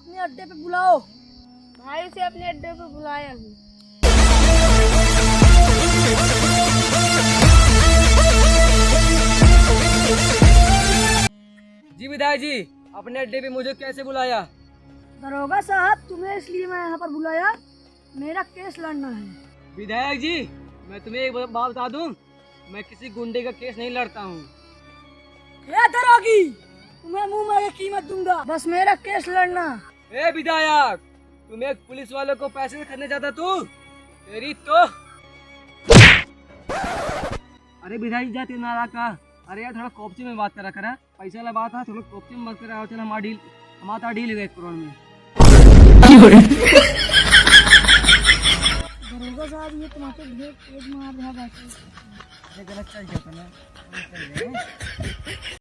अपने अड्डे पे बुलाओ। भाई से अपने अड्डे पे बुलाया हूँ। जी विधायक जी, अपने अड्डे पे मुझे कैसे बुलाया? दरोगा साहब, तुम्हें इसलिए मैं यहाँ पर बुलाया, मेरा केस लड़ना है। विधायक जी, मैं तुम्हें एक बात बता दूं, मैं किसी गुंडे का केस नहीं लड़ता हूँ। ये दरोगी, तुम्हें मुंह में कीमत दूंगा, बस मेरा केस लड़ना। ए विधायक, तुम एक पुलिस वाले को पैसे से खरीदने जाता तू? तेरी तो। अरे विधायक जा तेरे नारा का। अरे यार थोड़ा कोपचे में बात करा करा, पैसा वाला बात है, थोड़ा कोपचे में बात करा। चल हमारा डील है 1 करोड़ में। दरोगा साहब, ये तुम्हारे ढेर तेज मार रहा है। गलत चल जाता ना।